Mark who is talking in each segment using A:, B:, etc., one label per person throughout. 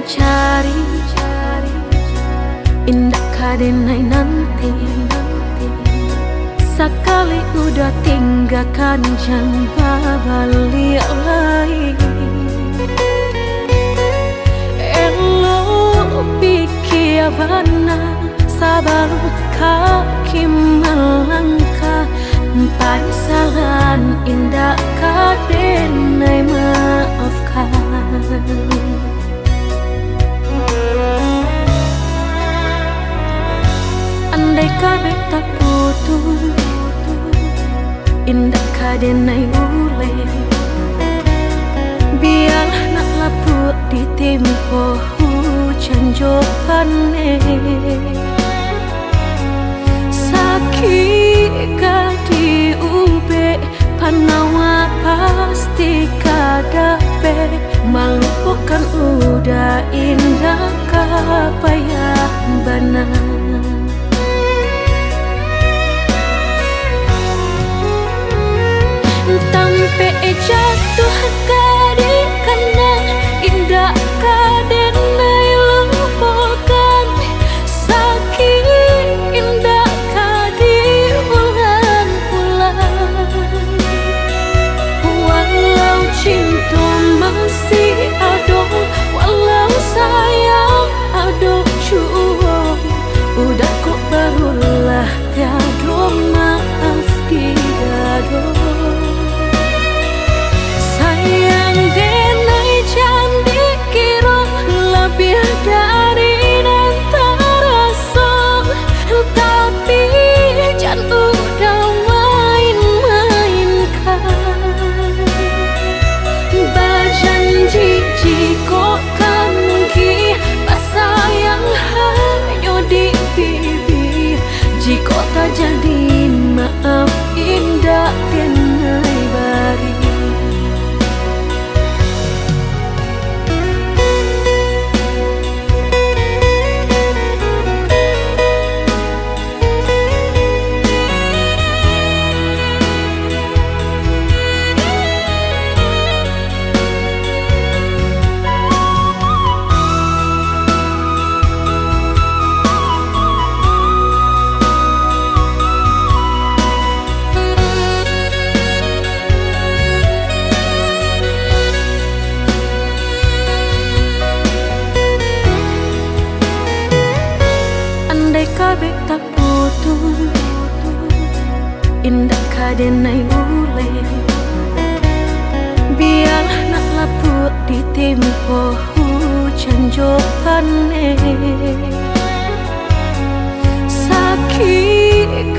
A: mencari indah kadenai nanti. Sekali udah tinggalkan jangan balik lagi. Elo pikir benar sabar kaki melangkah. Paisalan indah kadenai maafkan. Andai kabeh tak putus, indah kadenai ule. Biar nak laput di tempo hujan johane. Sakit di ube panawa pasti kadape. Melupakan udah indah kapayah benar. Tampe jatuh kadi kena indah kadenai lupakan. Sakit indah kadi ulang-ulang. Walau cinta masih ada, walau sayang ada jua. Udah kok barulah tiada maaf tidak. Jika tak jadi maaf indah denai bari. Kabeh tak putus, indah kadenai ule. Biar nak laput di tempo hujan johane. Sakit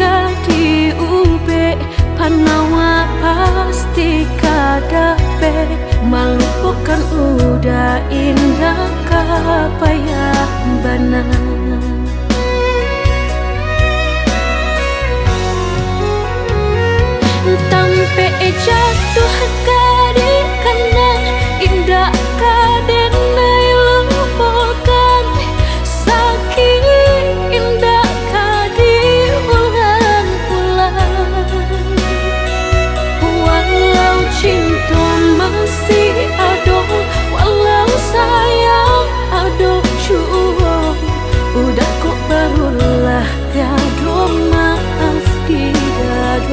A: di ube panawa pasti kadape. Melupakan udah indah kapayah benar. Tampe jatuh kadi kena indah kadenai lupakan. Sakit indah kadi ulang-ulang. Walau cinta masih ada, walau sayang ada jua. Udah kok barulah tiada maaf tidak.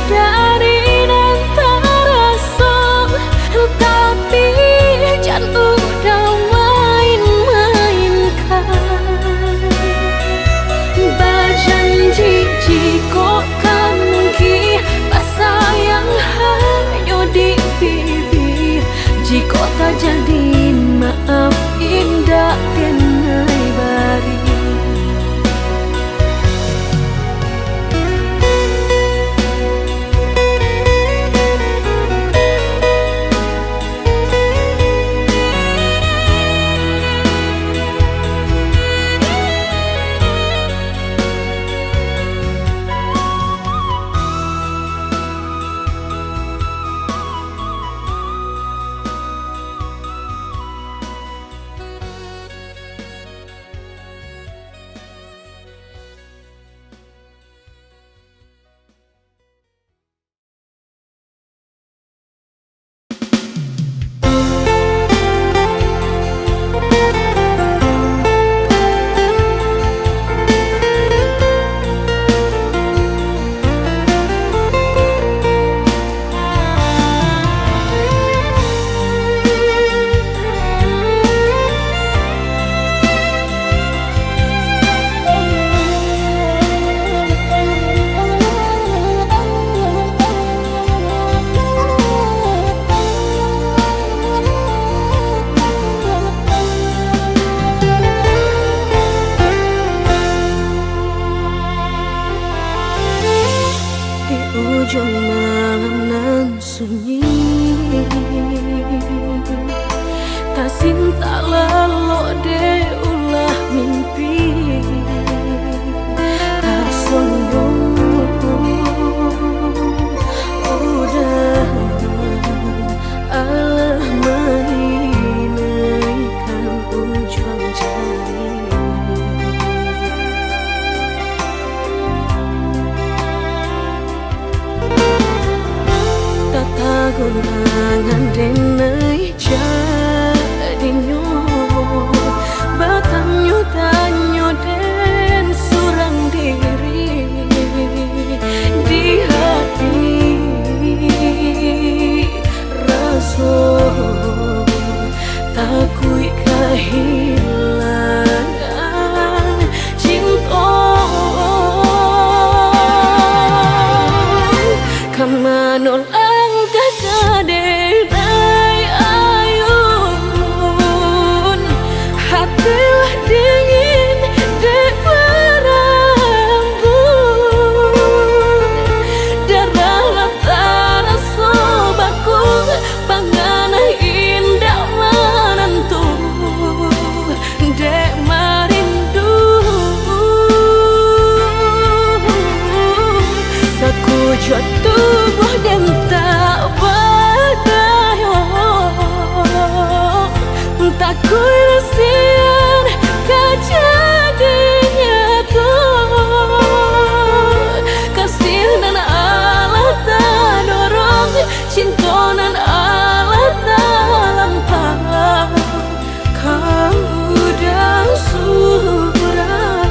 A: Dari antara so, tapi jangan udah main-mainkan. Berjanji denai jadinyo batanyo tanyo den surang diri di hati raso takui kehilangan cinta kamanol ang kakadenay ayun hatilah dingin di perambun darahlah terasa baku panganah indah menentu dek marindu sekujur tubuh dan tak berdaya tak kurasian kejadiannya tuh kasih dan Allah tak dorong cinta dan Allah tak lampau kau udah surah.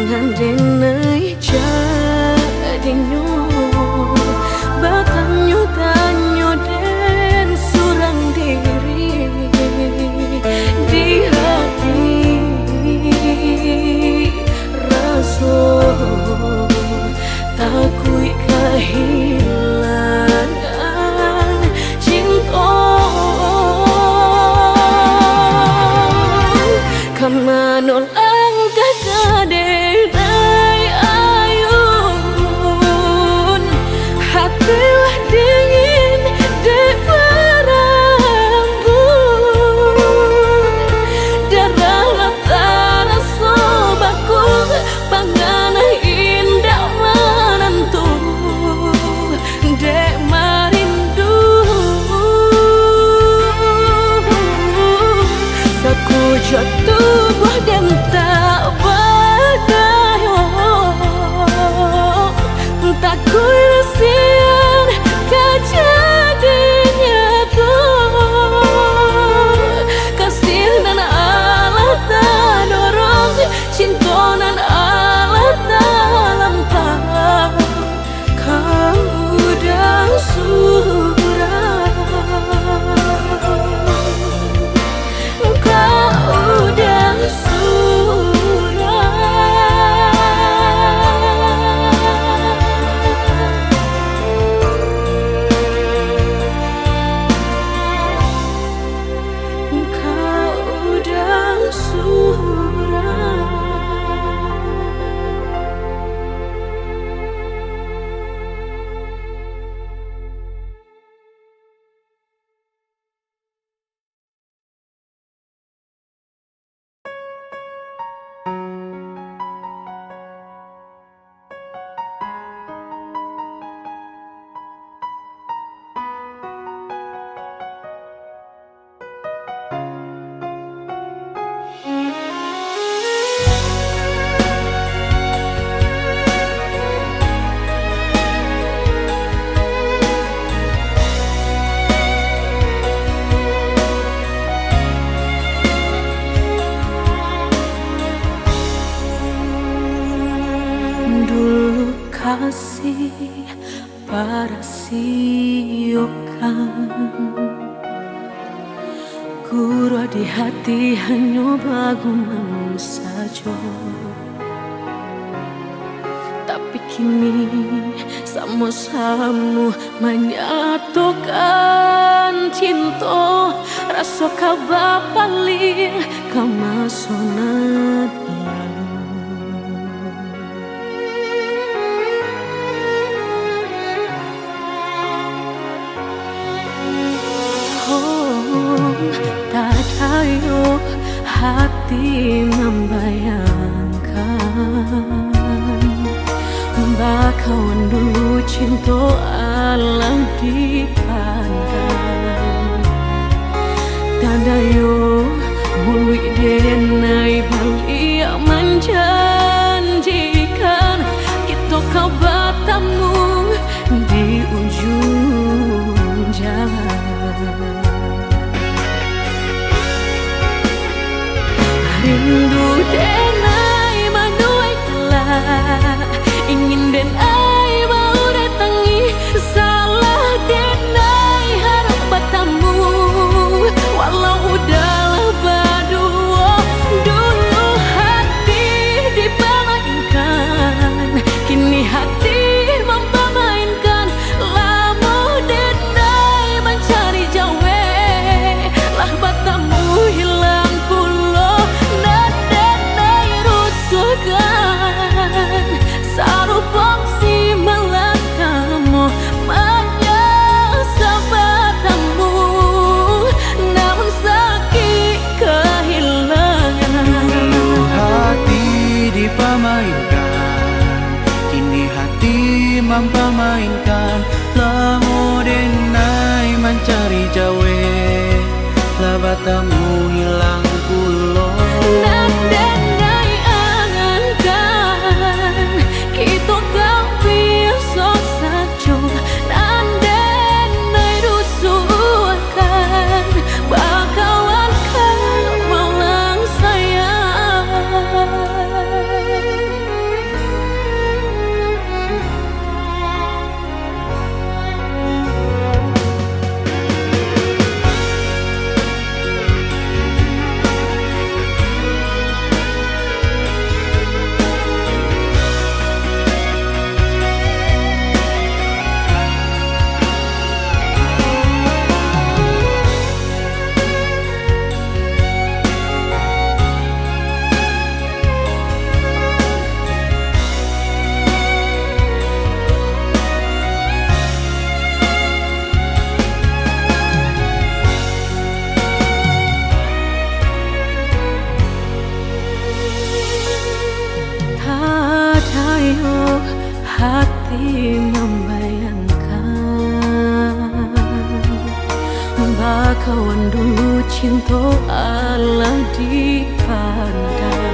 A: Angan denai jadinyo batanyo tanyo den surang diri di hati raso takui kehilangan cinta kamanol denai ayun hatilah dingin di perambun darahlah terasa baku panganah indah menentu dek marindu sekujur tubuh dan tak berdaya tak kurasian kejadiannya tuh kasih dan Allah tak dorong cinta dan Allah tak lampau kau udah surah kau udah kasih para siokan guru di hati hanya bagumam saja tapi kini Sama-sama menyatukan cinta, rasa kabar paling kamasonat lalu. Oh, tak tahu hati membayangkan bakawan dulu cinta alam dipandang. Tanda yo mului denai balik menjanjikan kita kau bertemu di ujung jalan. Rindu denai menuai telah ingin dan ai mau datangi, salah denai harap bertemu walau udahlah berdua. Dulu hati dipermainkan, kini hati mempermainkan. Lama denai mencari jawe, lah bertemu hilang pulau dan denai rusukkan. Sarupang si malakamu menyesal bertemu, namun sakit kehilangan.
B: Dulu hati dipermainkan, kini hati mempermainkan. Lama denai mencari jawe, lah bertemu hilang pulau.
A: Dan denai angankan kita kau besok saja, dan denai rusuhkan bakawan kan malang sayang. Hati membayangkan bakawan dulu cinta alam dipandang.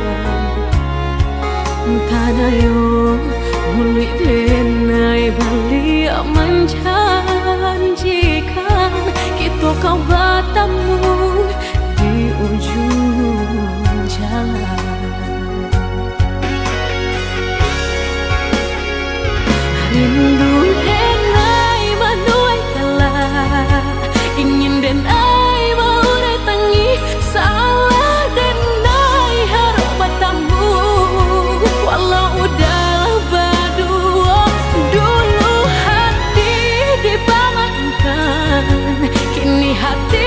A: Tanda yo mului denai balik menjanjikan kita kau bertemu di ujung jalan. Rindu denai menuai telah ingin denai mau datangi, salah denai harap bertemu walau udahlah berdua. Dulu hati dipermainkan, kini hati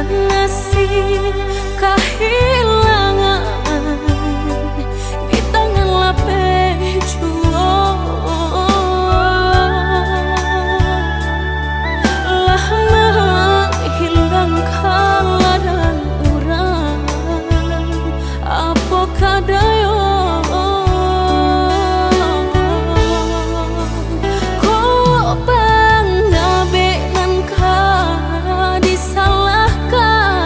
A: nasib kehilangan di tangan lapeh juang, lah menghilangkan ladang urang apa kadayo kok pengabe nan ka disalahkan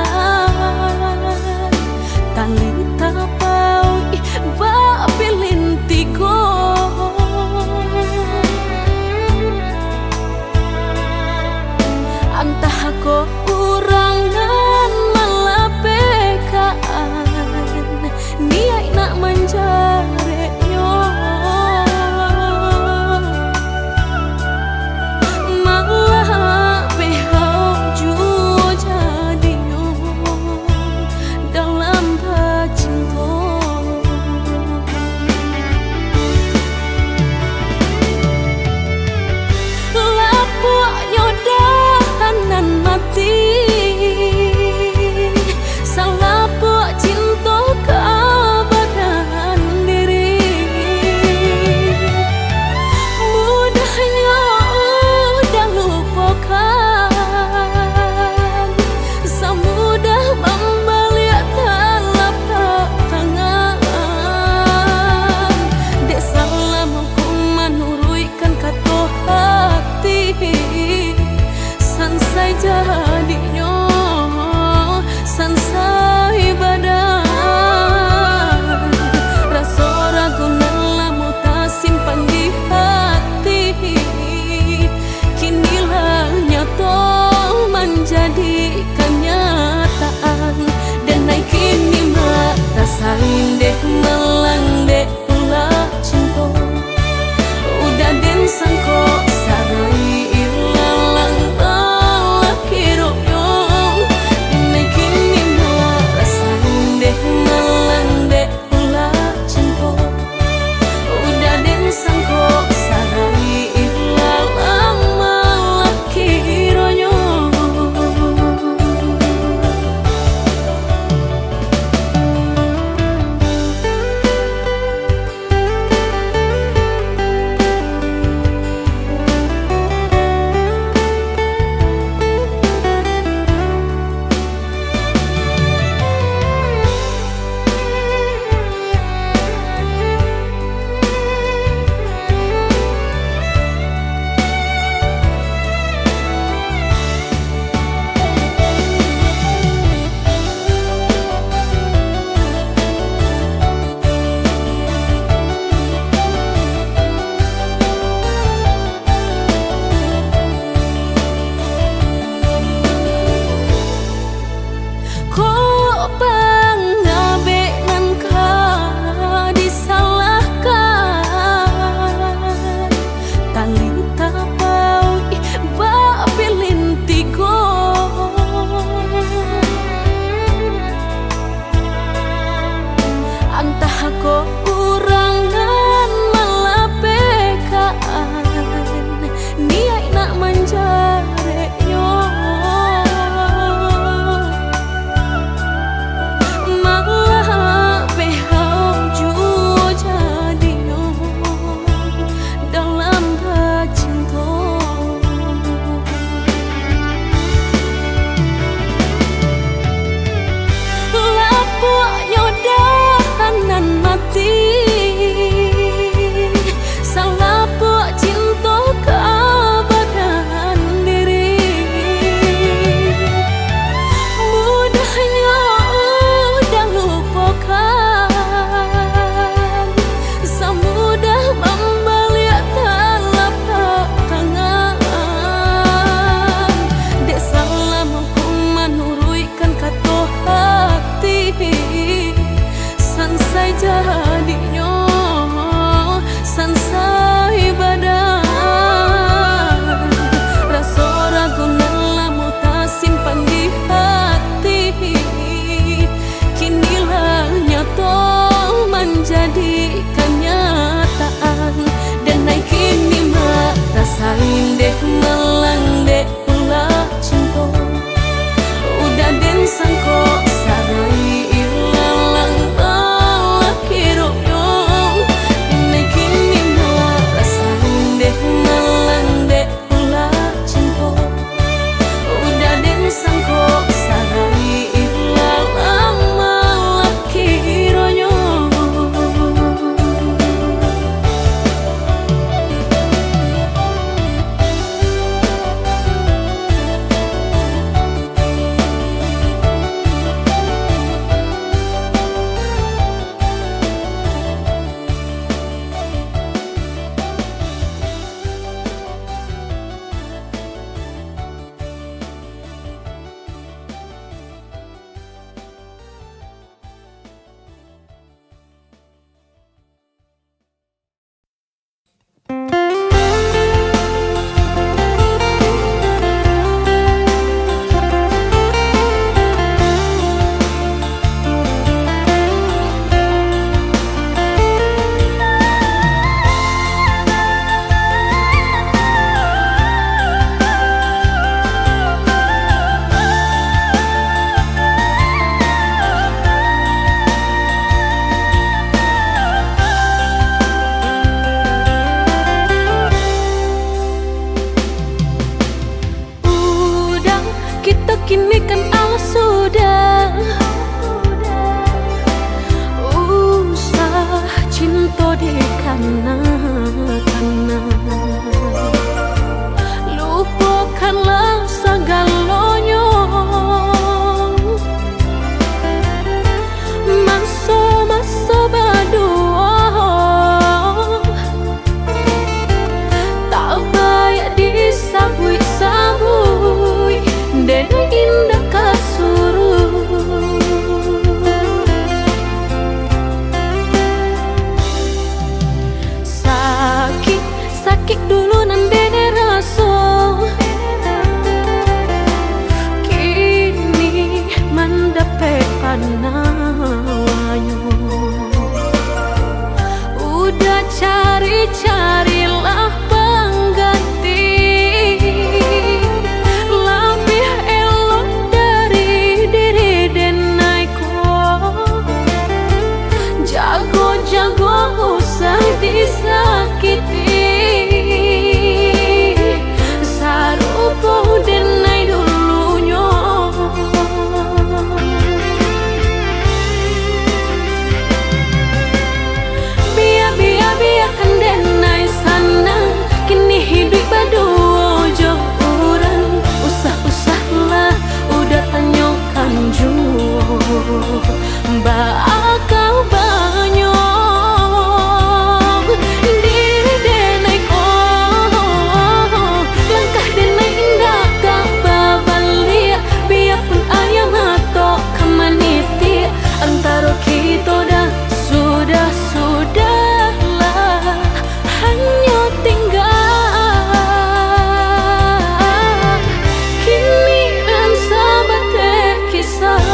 A: kini kan Allah sudah usah cinta di kana-kana. Lupakanlah segalanya, masa-masa berdua tak baik disabui-sabui dan indah kasuruh. Sakit dulu nan dene rasa, kini mendapat panawanya. Udah cari-carilah pengganti, lebih elok dari diri denaiku. Jago-jago usah disakiti, sarupo denai dulunya. Biarkan denai sana, kini hidup berdua jauh orang. Usah-usahlah udah tanyakan jua, bakal banyak diri denai ko. Langkah denai indah gak babalia, biarpun ayam atau kemaniti. Antara kita dah sudahlah hanya tinggal kini dan sahabat kisah.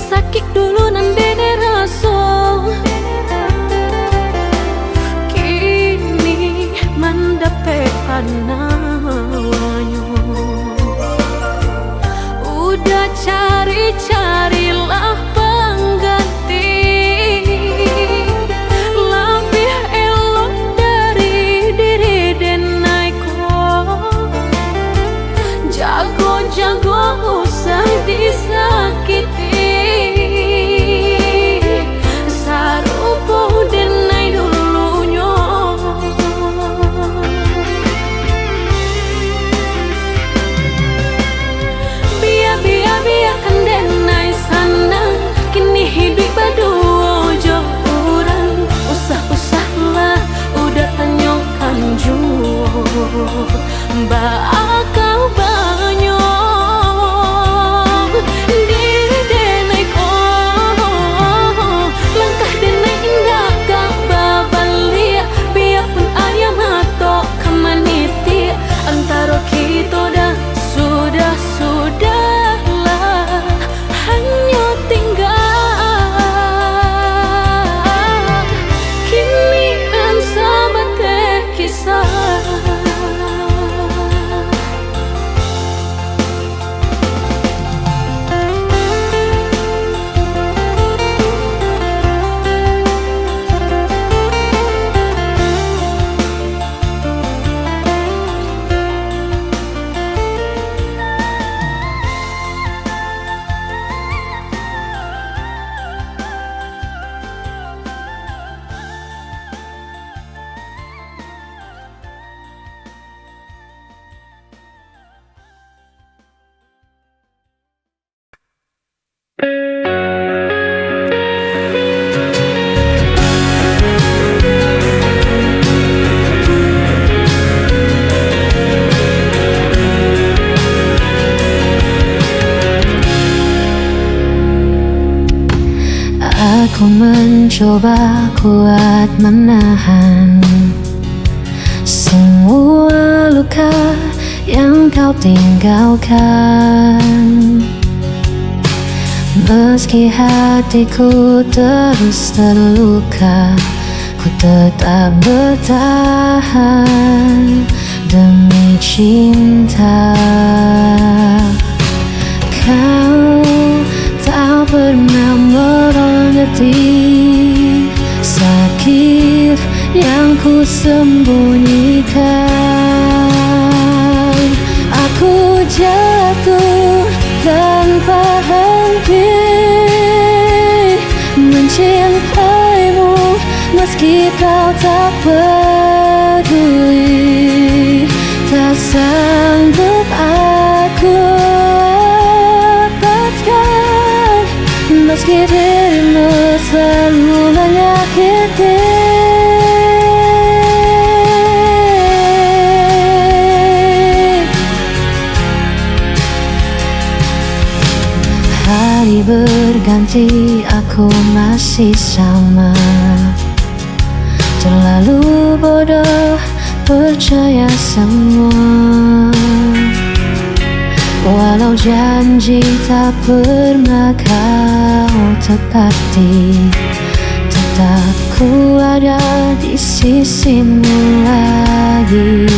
A: Sakit dulu nan dene rasa, kini mendapat panawanya. Udah cari-carilah pengganti, lebih elok dari diri denaiku. Jago-jago usah disakiti, sarupo denai dulunya. Aku mencoba kuat menahan semua luka yang kau tinggalkan. Meski hatiku terus terluka, ku tetap bertahan demi cinta. Kau tak pernah mengerti sakit yang ku sembunyikan. Aku jatuh tanpa henti mencintaimu, meski kau tak peduli. Tak sanggup aku lepaskan, meski dirimu selalu menyakiti. Hari berganti, aku masih sama, terlalu bodoh percaya semua. Walau janji tak pernah kau tepati, tetap ku ada di sisimu lagi.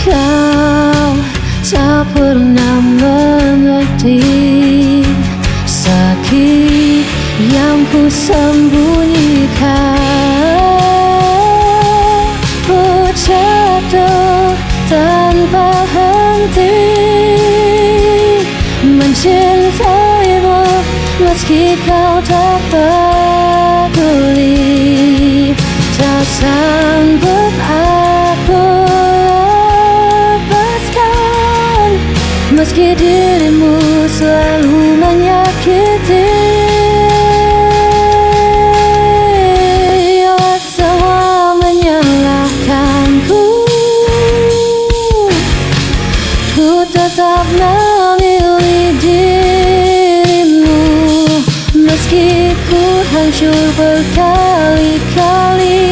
A: Kau tak pernah mengerti sakit yang ku sembunyikan. Ku jatuh tanpa henti mencintaimu, meski kau tak peduli. Tak sanggup aku lepaskan, meski dirimu selalu menyakiti. Semua menyalahkanku, ku tetap memilih dirimu, meski ku hancur berkali-kali.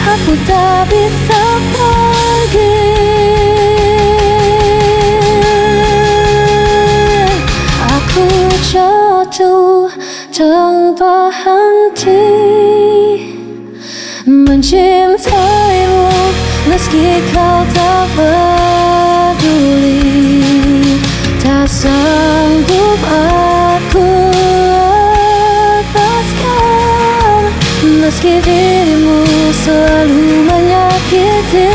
A: Aku tak bisa pergi. Aku jatuh tanpa henti mencintaimu, meski kau tak peduli. Tak sanggup aku lepaskan, meski dirimu selalu menyakiti.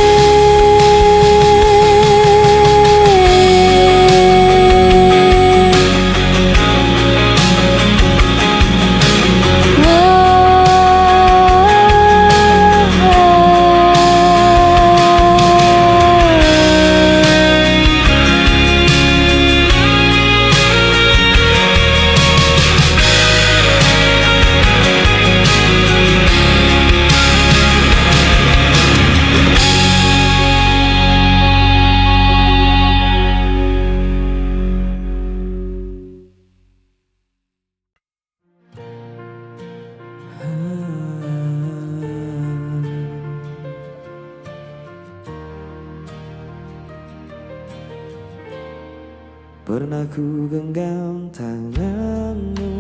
B: Pernah ku genggam tanganmu,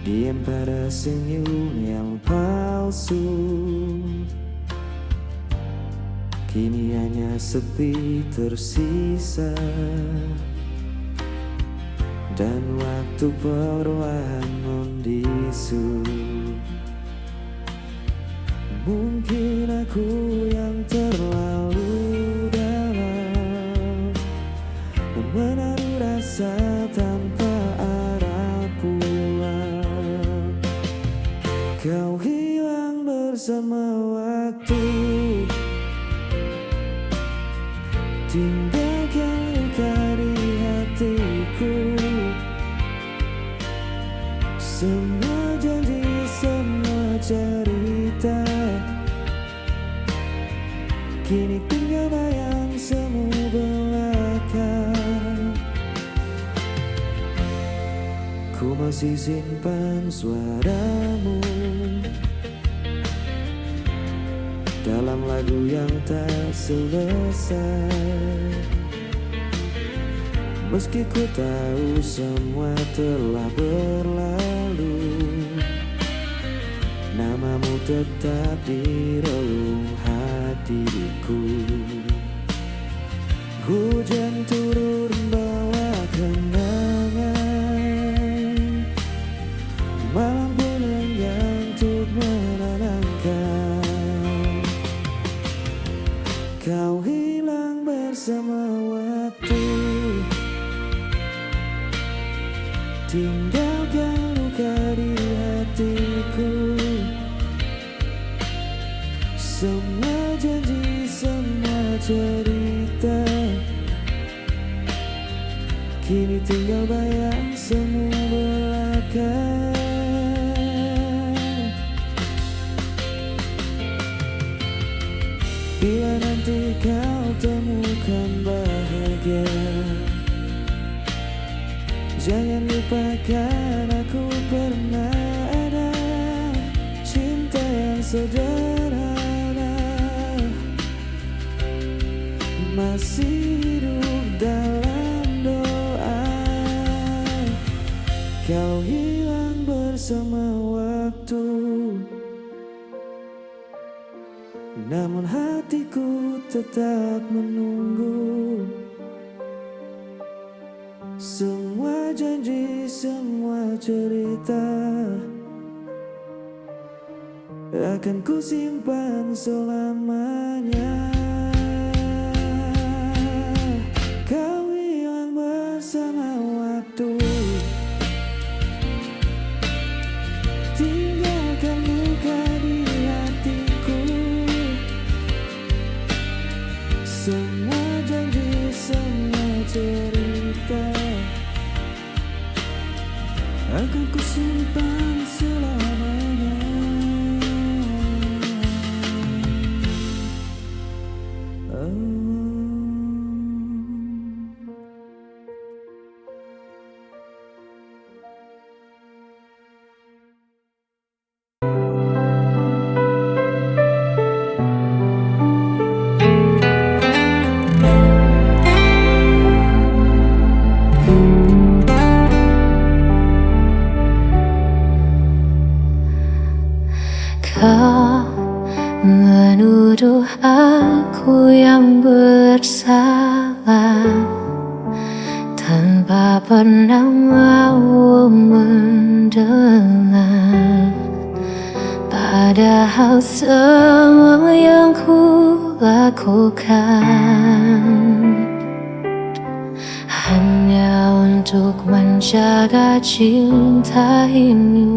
B: diam pada senyum yang palsu. Kini hanya sepi tersisa, dan waktu perlahan membisu. Mungkin aku yang terlalu dalam menaruh rasa tanpa arah pulang. Kau hilang bersama waktu, tinggalkan luka di hatiku. Semua janji, semua cerita, kini tinggal bayang semu belaka. masih simpan suaramu dalam lagu yang tak selesai. Meski ku tahu semua telah berlalu, namamu tetap di relung hatiku. Hujan turun bawa kenangan, malam pun enggan untuk menenangkan. Kau hilang bersama waktu, tinggalkan luka di hatiku. Semua janji, semua cerita, kini tinggal bayang semu belaka. Bila nanti kau temukan bahagia, jangan lupakan aku pernah ada. Cinta yang sederhana masih hidup dalam doa. Kau hilang bersama waktu, namun hatiku tetap menunggu. Semua janji, semua cerita akan ku simpan selamanya. Kau hilang bersama waktu, tinggalkan luka di hatiku. Semua janji, semua cerita akan ku simpan selamanya.
A: Kau menuduh aku yang bersalah tanpa pernah mau mendengar. Padahal semua yang ku lakukan hanya untuk menjaga cinta ini.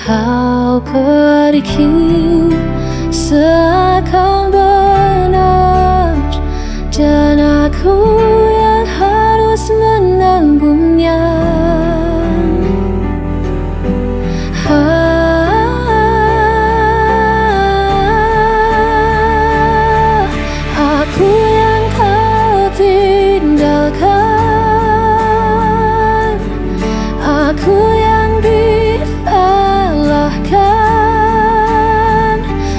A: Kau pergi seakan benar, dan aku yang harus menanggungnya. Aku yang kau tinggalkan, aku yang disalahkan.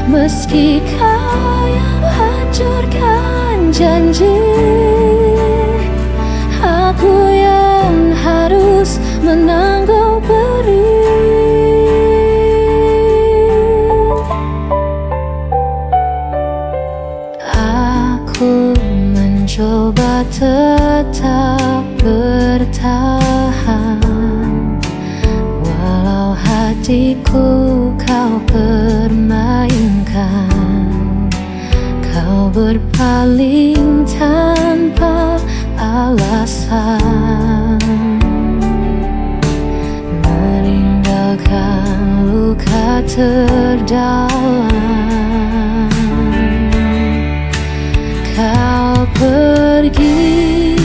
A: Meski kau yang hancurkan janji, aku yang harus menanggung perih. Aku mencoba tetap bertahan, walau hatiku kau permainkan. Kau berpaling tanpa alasan, meninggalkan luka terdalam. Kau pergi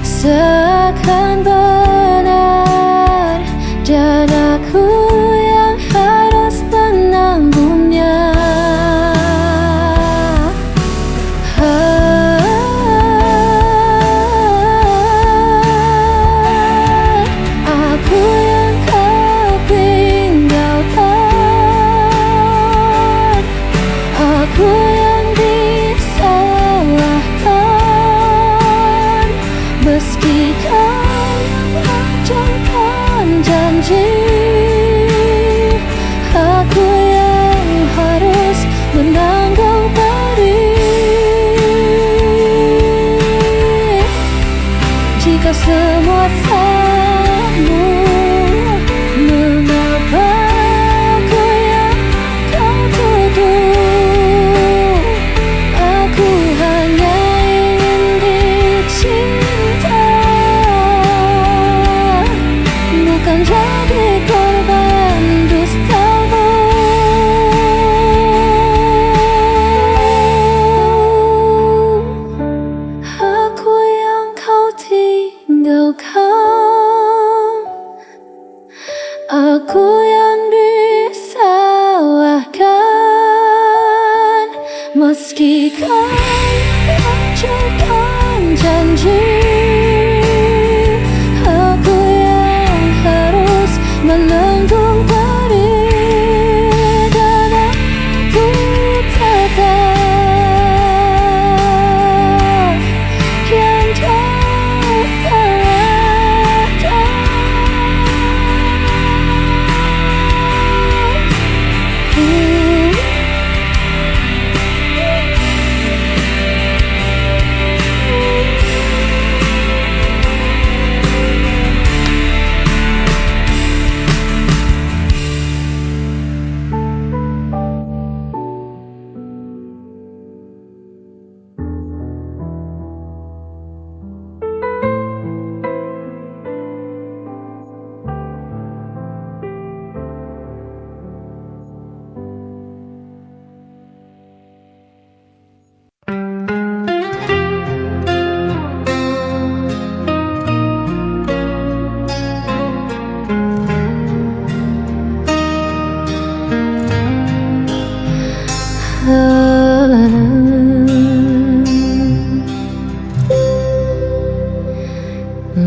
A: seakan benar, dan aku yang harus menanggungnya. rasamu. Mengapa aku yang kau tuduh? Aku hanya ingin dicinta, bukan jadi korban dustamu. Aku yang kau tinggalkan, aku yang disalahkan. Meski kau hancurkan janji, aku yang harus menanggung pedih. Dan aku tetap yang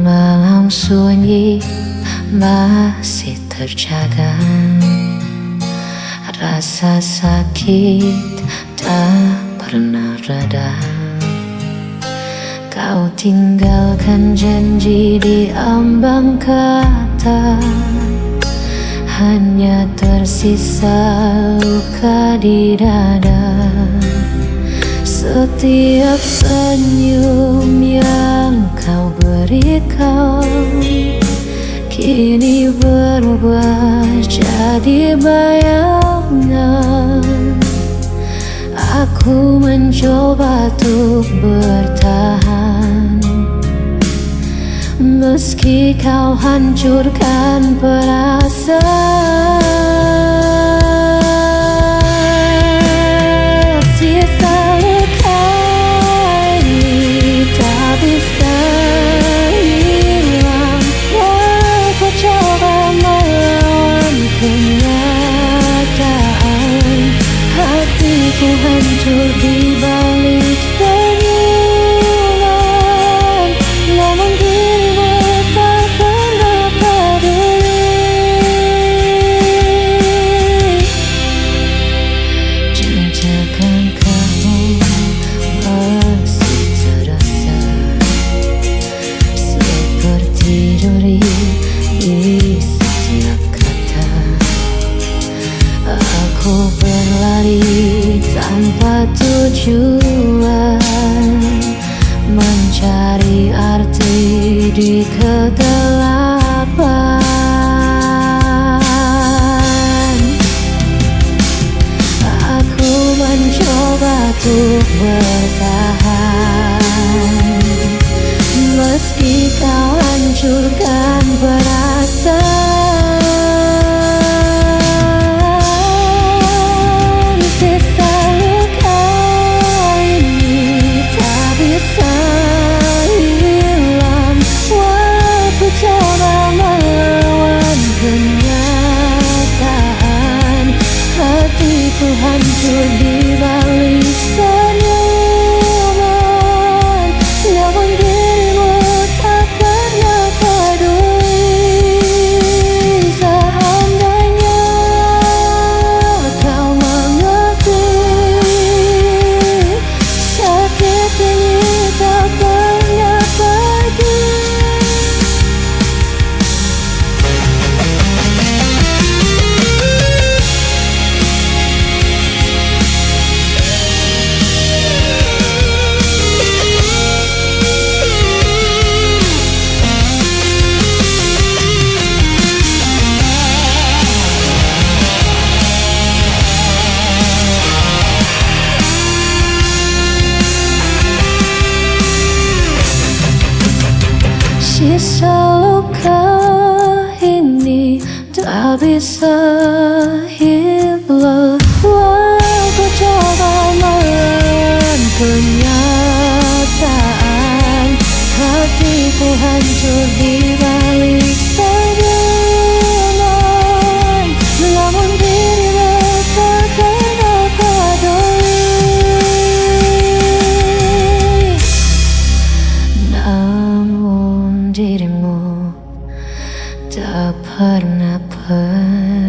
A: malam sunyi masih terjaga, rasa sakit tak pernah reda. Kau tinggalkan janji di ambang kata, hanya tersisa luka di dada. Setiap senyum yang kau berikan kini berubah jadi bayangan. Aku mencoba untuk bertahan, meski kau hancurkan perasaan. Sisa luka ini tak bisa hilang, walau ku coba melawan kenyataan. Hatiku hancur di balik senyuman, namun dirimu tak pernah peduli. Jejakan kamu masih terasa, seperti duri di setiap kata. Aku berlari tanpa tujuan, mencari arti di kegelapan. Aku mencoba untuk bertahan, meski kau hancurkan perasaan. Sisa luka ini tak bisa hilang, walau ku Sisa luka ini tak bisa hilang. Aku coba melawan kenyataan, hatiku hancur di balik tekanan. Namun dirimu takkan aku peduli. Namun dirimu tak pernah peduli.